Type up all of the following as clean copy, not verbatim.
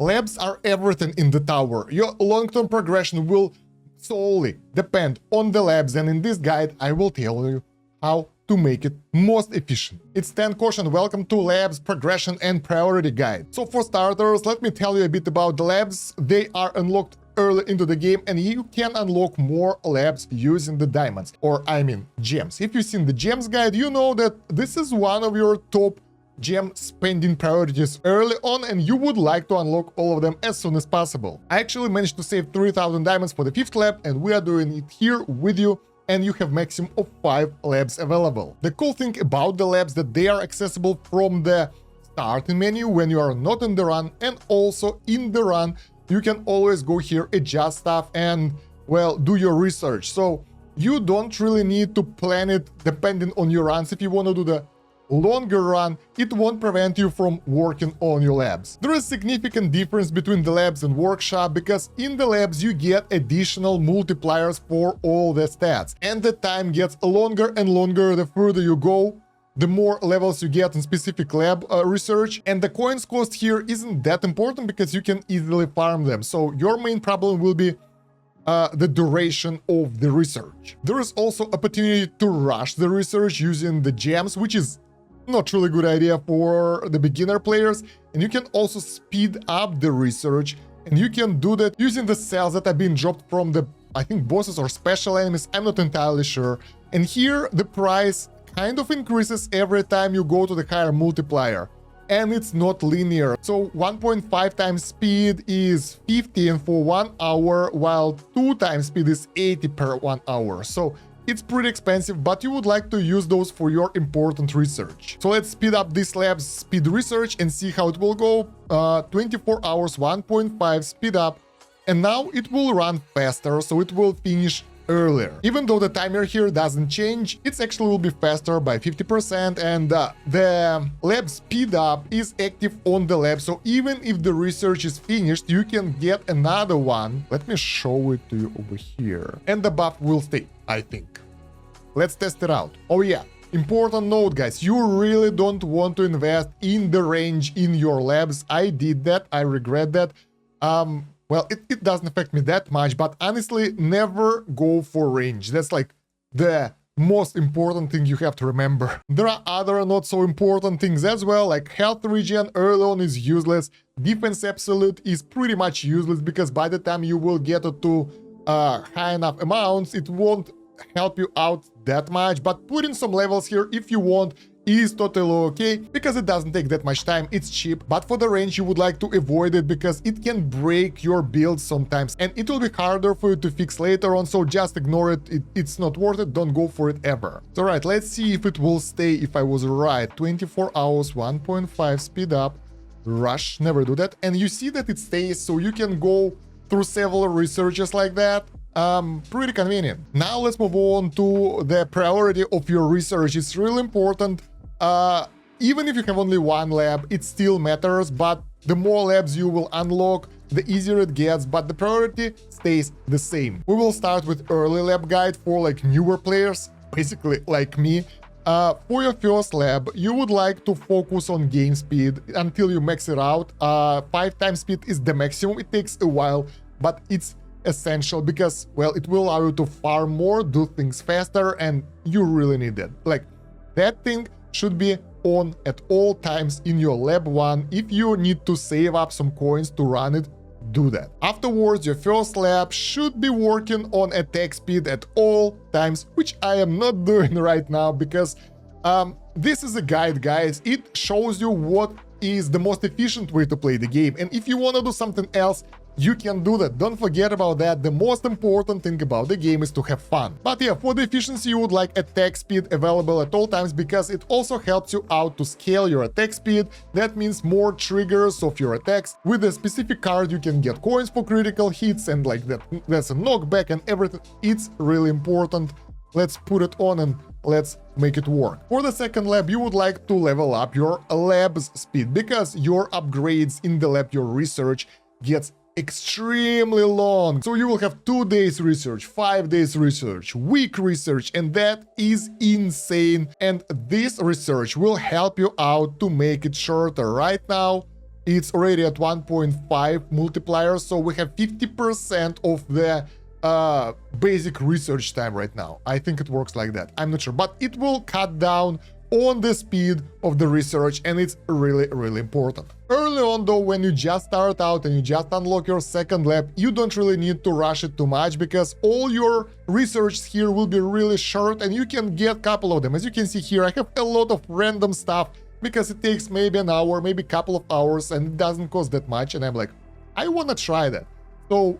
Labs are everything in the tower. Your long-term progression will solely depend on the labs, and in this guide I will tell you how to make it most efficient. It's 10 Kosh and welcome to Labs Progression and Priority Guide. So for starters, let me tell you a bit about the labs. They are unlocked early into the game, and you can unlock more labs using the diamonds, or I mean gems. If you've seen the gems guide, you know that this is one of your top gem spending priorities early on, and you would like to unlock all of them as soon as possible. I actually managed to save 3000 diamonds for the 5th lab, and we are doing it here with you, and you have maximum of 5 labs available. The cool thing about the labs that they are accessible from the starting menu when you are not in the run, and also in the run you can always go here, adjust stuff, and well, do your research. So you don't really need to plan it depending on your runs. If you want to do the longer run, it won't prevent you from working on your labs. There is significant difference between the labs and workshop, because in the labs you get additional multipliers for all the stats, and the time gets longer and longer the further you go, the more levels you get in specific lab research, and the coins cost here isn't that important because you can easily farm them. So your main problem will be the duration of the research. There is also opportunity to rush the research using the gems, which is not really good idea for the beginner players, and you can also speed up the research, and you can do that using the cells that are being dropped from the, I think, bosses or special enemies, I'm not entirely sure. And here the price kind of increases every time you go to the higher multiplier, and it's not linear. So 1.5 times speed is 50 and for 1 hour, while 2 times speed is 80 per 1 hour. So it's pretty expensive, but you would like to use those for your important research. So let's speed up this lab's speed research and see how it will go. 24 hours, 1.5 speed up, and now it will run faster, so it will finish earlier. Even though the timer here doesn't change, it actually will be faster by 50%, and the lab speed up is active on the lab, so even if the research is finished, you can get another one. Let me show it to you over here, and the buff will stay, I think. Let's test it out. Oh yeah, important note, guys, you really don't want to invest in the range in your labs. I did that, I regret that. Well, it doesn't affect me that much, but honestly, never go for range. That's like the most important thing you have to remember. There are other not so important things as well, like health regen early on is useless. Defense absolute is pretty much useless, because by the time you will get it to high enough amounts, it won't help you out that much. But putting some levels here if you want is totally okay, because it doesn't take that much time, it's cheap. But for the range you would like to avoid it, because it can break your build sometimes, and it will be harder for you to fix later on, so just ignore it. It's not worth it, don't go for it ever. So right, let's see if it will stay. If I was right, 24 hours, 1.5 speed up, rush, never do that, and you see that it stays, so you can go through several researches like that. Pretty convenient. Now let's move on to the priority of your research. It's really important. Even if you have only one lab, it still matters, but the more labs you will unlock, the easier it gets, but the priority stays the same. We will start with early lab guide for like newer players, basically like me. For your first lab, you would like to focus on game speed until you max it out. 5 times speed is the maximum. It takes a while, but it's essential because, well, it will allow you to farm more, do things faster, and you really need it. Like, that thing should be on at all times in your lab 1. If you need to save up some coins to run it, do that. Afterwards, your first lab should be working on attack speed at all times, which I am not doing right now, because this is a guide, guys. It shows you what is the most efficient way to play the game, and if you want to do something else, you can do that. Don't forget about that. The most important thing about the game is to have fun. But yeah, for the efficiency, you would like attack speed available at all times, because it also helps you out to scale your attack speed. That means more triggers of your attacks. With a specific card, you can get coins for critical hits, and like that's a knockback and everything. It's really important. Let's put it on and let's make it work. For the second lab, you would like to level up your lab's speed, because your upgrades in the lab, your research gets extremely long. So you will have 2 days research, 5 days research, week research, and that is insane. And this research will help you out to make it shorter. Right now, It's already at 1.5 multiplier, so we have 50% of the basic research time right now. I think it works like that. I'm not sure, but it will cut down on the speed of the research, and it's really, really important. Early on though, when you just start out and you just unlock your second lab, you don't really need to rush it too much, because all your research here will be really short and you can get a couple of them. As you can see here, I have a lot of random stuff because it takes maybe an hour, maybe a couple of hours, and it doesn't cost that much, and I'm like, I want to try that. So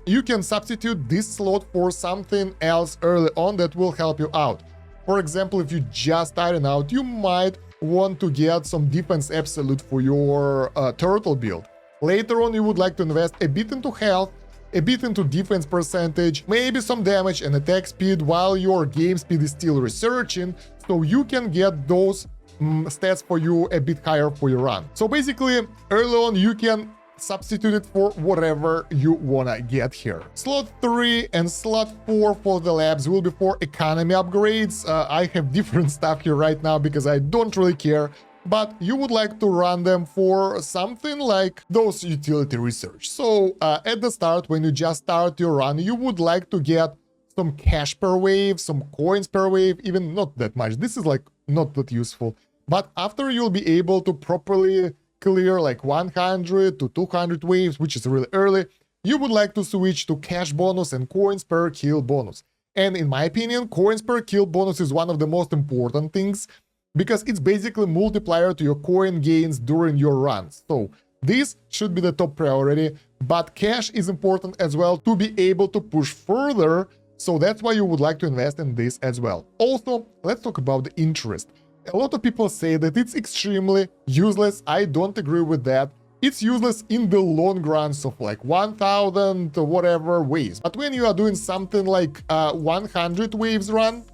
you can substitute this slot for something else early on that will help you out. For example, if you just starting out, you might want to get some defense absolute for your turtle build. Later on, you would like to invest a bit into health, a bit into defense percentage, maybe some damage and attack speed while your game speed is still researching, so you can get those stats for you a bit higher for your run. So basically, early on, you can substitute it for whatever you wanna get here. Slot 3 and slot 4 for the labs will be for economy upgrades. I have different stuff here right now because I don't really care, but you would like to run them for something like those utility research. So at the start, when you just start your run, you would like to get some cash per wave, some coins per wave, even not that much. This is like not that useful. But after you'll be able to properly clear like 100 to 200 waves, which is really early, you would like to switch to cash bonus and coins per kill bonus. And in my opinion, coins per kill bonus is one of the most important things, because it's basically multiplier to your coin gains during your runs. So this should be the top priority, but cash is important as well to be able to push further. So that's why you would like to invest in this as well. Also, let's talk about the interest. A lot of people say that it's extremely useless. I don't agree with that. It's useless in the long runs of like 1000 whatever waves. But when you are doing something like 100 waves run,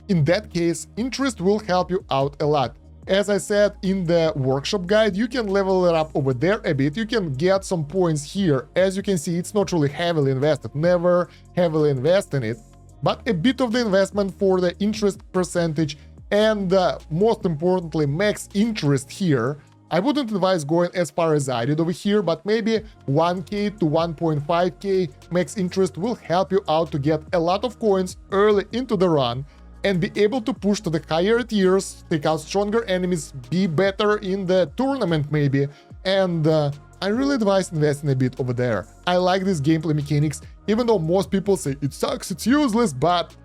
in that case, interest will help you out a lot. As I said in the workshop guide, you can level it up over there a bit. You can get some points here. As you can see, it's not really heavily invested. Never heavily invest in it. But a bit of the investment for the interest percentage, and most importantly, max interest here. I wouldn't advise going as far as I did over here, but maybe 1k to 1.5k max interest will help you out to get a lot of coins early into the run and be able to push to the higher tiers, take out stronger enemies, be better in the tournament maybe, and I really advise investing a bit over there. I like these gameplay mechanics, even though most people say it sucks, it's useless, but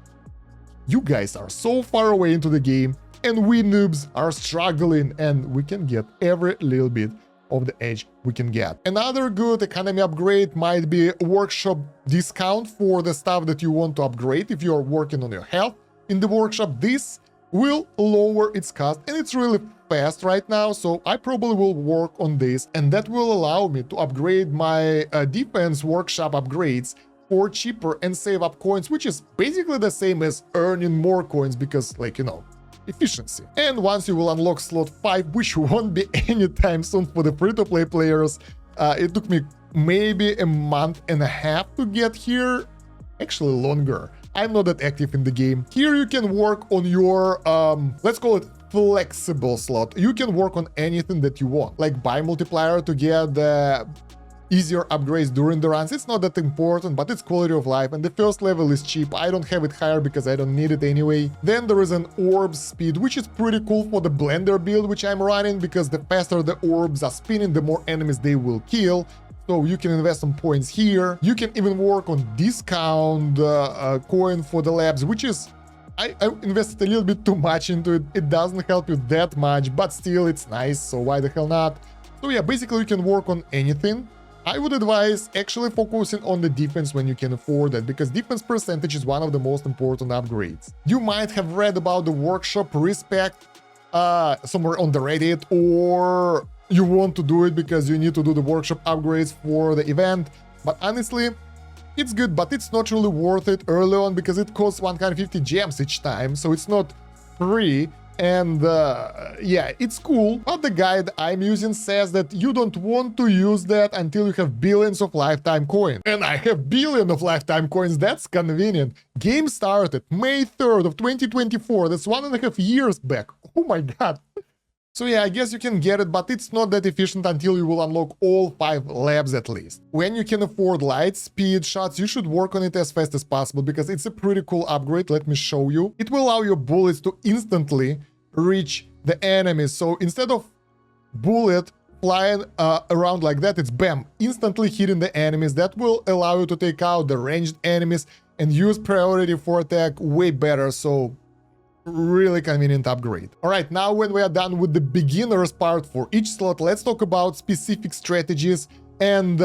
you guys are so far away into the game, and we noobs are struggling, and we can get every little bit of the edge we can get. Another good economy upgrade might be workshop discount for the stuff that you want to upgrade. If you're working on your health in the workshop, this will lower its cost, and it's really fast right now, so I probably will work on this, and that will allow me to upgrade my defense workshop upgrades for cheaper and save up coins, which is basically the same as earning more coins because, like, you know, efficiency. And once you will unlock slot 5, which won't be anytime soon for the free-to-play players, it took me maybe a month and a half to get here, actually longer. I'm not that active in the game. Here you can work on your, let's call it flexible slot. You can work on anything that you want, like buy multiplier to get the easier upgrades during the runs. It's not that important, but it's quality of life, and the first level is cheap. I don't have it higher because I don't need it anyway. Then there is an orb speed, which is pretty cool for the blender build which I'm running, because the faster the orbs are spinning, the more enemies they will kill. So you can invest some points here. You can even work on discount coin for the labs, which is, I invested a little bit too much into it. It doesn't help you that much, but still it's nice, so why the hell not? So yeah, basically you can work on anything. I would advise actually focusing on the defense when you can afford it, because defense percentage is one of the most important upgrades. You might have read about the workshop respect somewhere on the Reddit, or you want to do it because you need to do the workshop upgrades for the event, but honestly, it's good, but it's not really worth it early on because it costs 150 gems each time, so it's not free. And yeah, it's cool, but the guide I'm using says that you don't want to use that until you have billions of lifetime coins. And I have billions of lifetime coins, that's convenient. Game started May 3rd of 2024, that's 1.5 years back. Oh my god. So yeah, I guess you can get it, but it's not that efficient until you will unlock all 5 labs at least. When you can afford light speed shots, you should work on it as fast as possible because it's a pretty cool upgrade. Let me show you. It will allow your bullets to instantly reach the enemies. So instead of bullet flying around like that, it's bam, instantly hitting the enemies. That will allow you to take out the ranged enemies and use priority for attack way better. So really convenient upgrade. All right, now when we are done with the beginners part for each slot, let's talk about specific strategies and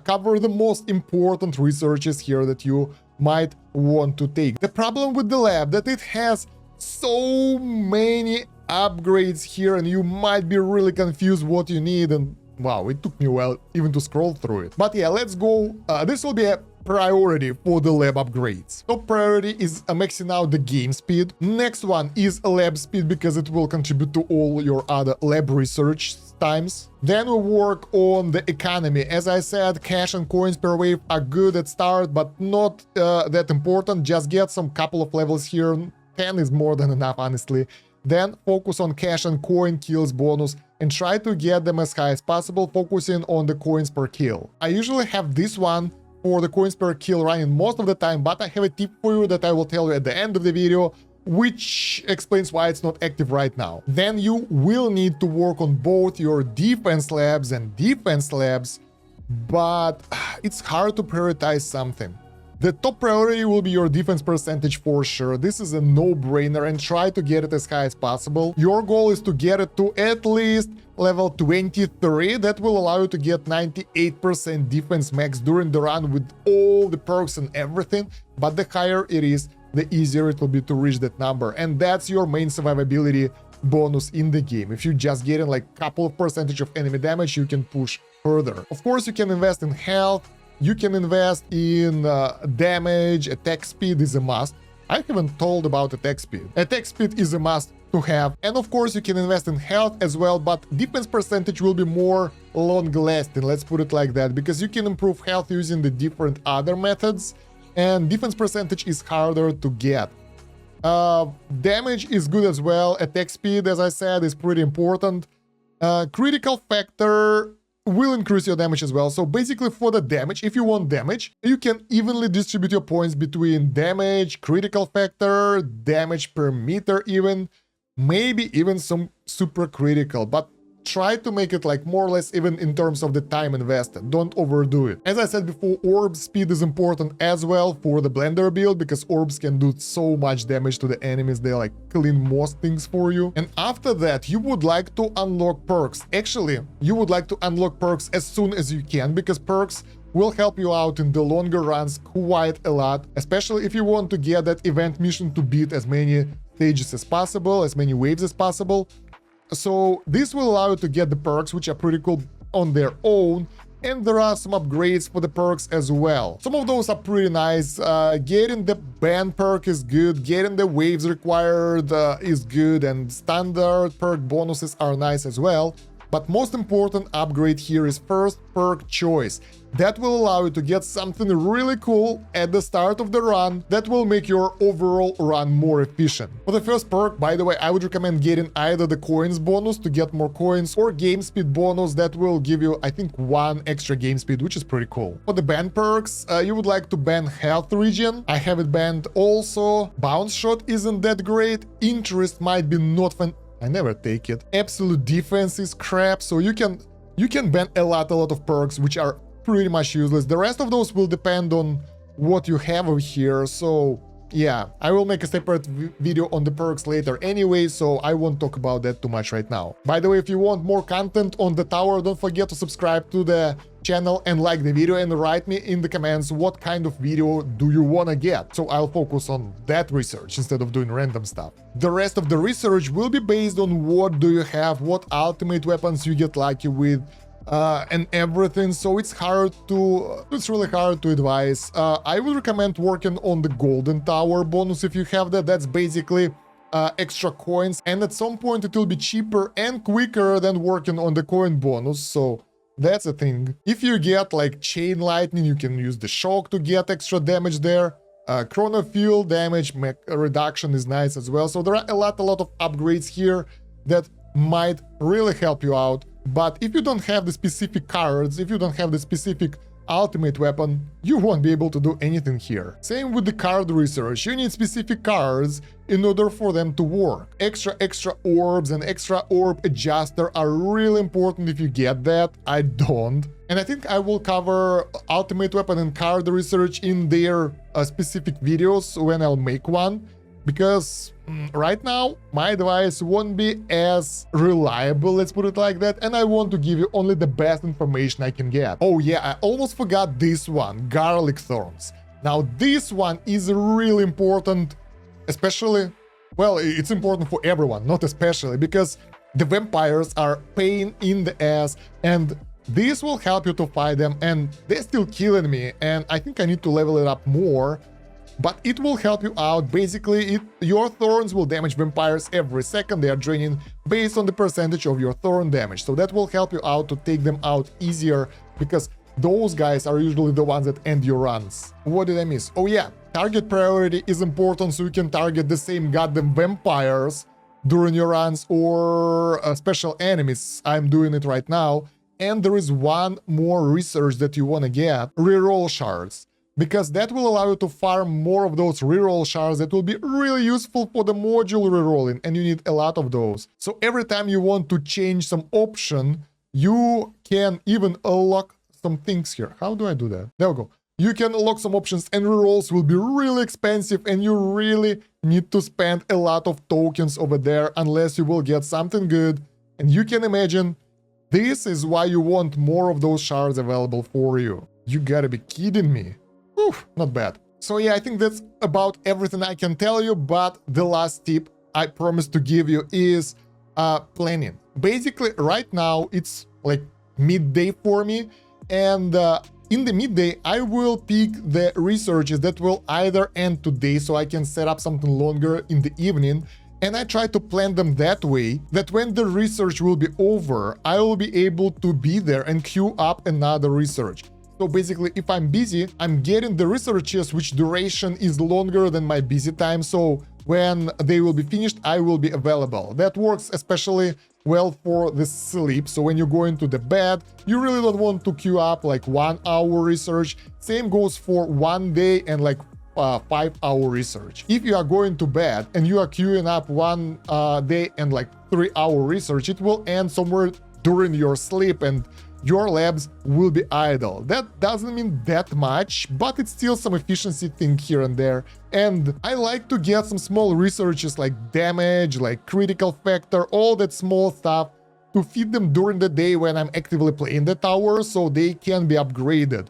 cover the most important researches here that you might want to take. The problem with the lab that it has so many upgrades here and you might be really confused what you need, and wow, it took me a while even to scroll through it. But yeah, let's go. This will be a priority for the lab upgrades. Top priority is maxing out the game speed. Next one is lab speed because it will contribute to all your other lab research times. Then we work on the economy. As I said, cash and coins per wave are good at start, but not that important. Just get some couple of levels here. 10 is more than enough, honestly. Then focus on cash and coin kills bonus and try to get them as high as possible, focusing on the coins per kill. I usually have this one for the coins per kill running most of the time, but I have a tip for you that I will tell you at the end of the video, which explains why it's not active right now. Then you will need to work on both your defense labs and defense labs, but it's hard to prioritize something. The top priority will be your defense percentage for sure. This is a no-brainer and try to get it as high as possible. Your goal is to get it to at least level 23. That will allow you to get 98% defense max during the run with all the perks and everything. But the higher it is, the easier it will be to reach that number. And that's your main survivability bonus in the game. If you just get in like a couple of percentage of enemy damage, you can push further. Of course, you can invest in health. You can invest in damage. Attack speed is a must. I haven't told about attack speed. Attack speed is a must to have. And of course, you can invest in health as well, but defense percentage will be more long-lasting, let's put it like that, because you can improve health using the different other methods, and defense percentage is harder to get. Damage is good as well. Attack speed, as I said, is pretty important. Critical factor will increase your damage as well. So basically for the damage, if you want damage, you can evenly distribute your points between damage, critical factor, damage per meter even, maybe even some super critical, but try to make it like more or less even in terms of the time invested. Don't overdo it. As I said before, orb speed is important as well for the blender build because orbs can do so much damage to the enemies. They like clean most things for you. And after that, you would like to unlock perks. Actually, you would like to unlock perks as soon as you can because perks will help you out in the longer runs quite a lot, especially if you want to get that event mission to beat as many stages as possible, as many waves as possible. So this will allow you to get the perks, which are pretty cool on their own, and there are some upgrades for the perks as well. Some of those are pretty nice. Getting the band perk is good, getting the waves required is good, and standard perk bonuses are nice as well. But most important upgrade here is first perk choice. That will allow you to get something really cool at the start of the run that will make your overall run more efficient. For the first perk, by the way, I would recommend getting either the coins bonus to get more coins or game speed bonus that will give you, I think, 1 extra game speed, which is pretty cool. For the ban perks, you would like to ban health regen. I have it banned also. Bounce shot isn't that great. Interest might be not fun. I never take it. Absolute defense is crap, so you can ban a lot of perks which are pretty much useless. The rest of those will depend on what you have over here, so yeah, I will make a separate video on the perks later anyway, so I won't talk about that too much right now. By the way, if you want more content on the tower, don't forget to subscribe to the channel and like the video and write me in the comments what kind of video do you want to get, so I'll focus on that research instead of doing random stuff. The rest of the research will be based on what do you have, what ultimate weapons you get lucky with, and everything, so it's really hard to advise. I would recommend working on the golden tower bonus if you have that. That's basically extra coins, and at some point it will be cheaper and quicker than working on the coin bonus, so that's a thing. If you get like chain lightning, you can use the shock to get extra damage there. Chrono field damage reduction is nice as well, so there are a lot of upgrades here that might really help you out. But if you don't have the specific cards, if you don't have the specific ultimate weapon, you won't be able to do anything here. Same with the card research, you need specific cards in order for them to work. Extra orbs and extra orb adjuster are really important if you get that. I don't. And I think I will cover ultimate weapon and card research in their specific videos when I'll make one. Because right now, my device won't be as reliable, let's put it like that, and I want to give you only the best information I can get. Oh yeah, I almost forgot this one, garlic thorns. Now this one is really important, especially, well, it's important for everyone, not especially, because the vampires are pain in the ass, and this will help you to fight them, and they're still killing me, and I think I need to level it up more. But it will help you out. Basically, your thorns will damage vampires every second they are draining based on the percentage of your thorn damage. So that will help you out to take them out easier, because those guys are usually the ones that end your runs. What did I miss? Oh yeah, target priority is important, so you can target the same goddamn vampires during your runs or special enemies. I'm doing it right now. And there is one more research that you want to get, reroll shards. Because that will allow you to farm more of those reroll shards that will be really useful for the module rerolling, and you need a lot of those. So every time you want to change some option, you can even unlock some things here. How do I do that? There we go. You can unlock some options, and rerolls will be really expensive, and you really need to spend a lot of tokens over there unless you will get something good. And you can imagine, this is why you want more of those shards available for you. You gotta be kidding me. Whew, not bad. So yeah, I think that's about everything I can tell you, but the last tip I promised to give you is planning. Basically, right now, it's like midday for me, and in the midday, I will pick the researches that will either end today, so I can set up something longer in the evening, and I try to plan them that way, that when the research will be over, I will be able to be there and queue up another research. So basically, if I'm busy, I'm getting the researches which duration is longer than my busy time, so when they will be finished, I will be available. That works especially well for the sleep, so when you go into the bed, you really don't want to queue up like 1 hour research. Same goes for 1 day and like 5-hour research. If you are going to bed and you are queuing up 1 day and like 3-hour research, it will end somewhere during your sleep, and your labs will be idle. That doesn't mean that much, but it's still some efficiency thing here and there. And I like to get some small researches like damage, like critical factor, all that small stuff to feed them during the day when I'm actively playing the tower, so they can be upgraded.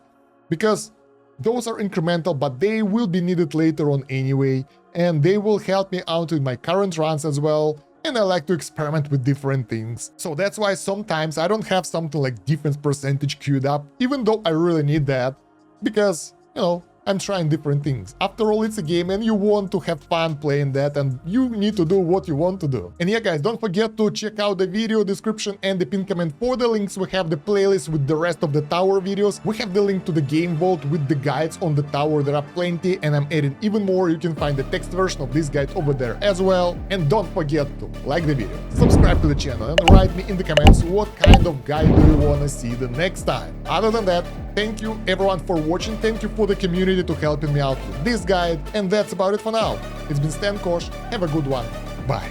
Because those are incremental, but they will be needed later on anyway, and they will help me out in my current runs as well. And I like to experiment with different things. So that's why sometimes I don't have something like defense percentage queued up, even though I really need that, because, you know, I'm trying different things. After all, it's a game and you want to have fun playing that, and you need to do what you want to do. And yeah, guys, don't forget to check out the video description and the pinned comment for the links. We have the playlist with the rest of the tower videos. We have the link to the game vault with the guides on the tower. There are plenty, and I'm adding even more. You can find the text version of this guide over there as well. And don't forget to like the video, subscribe to the channel, and write me in the comments what kind of guide do you want to see the next time. Other than that, thank you everyone for watching. Thank you for the community to helping me out with this guide. And that's about it for now. It's been Kosh. Have a good one. Bye.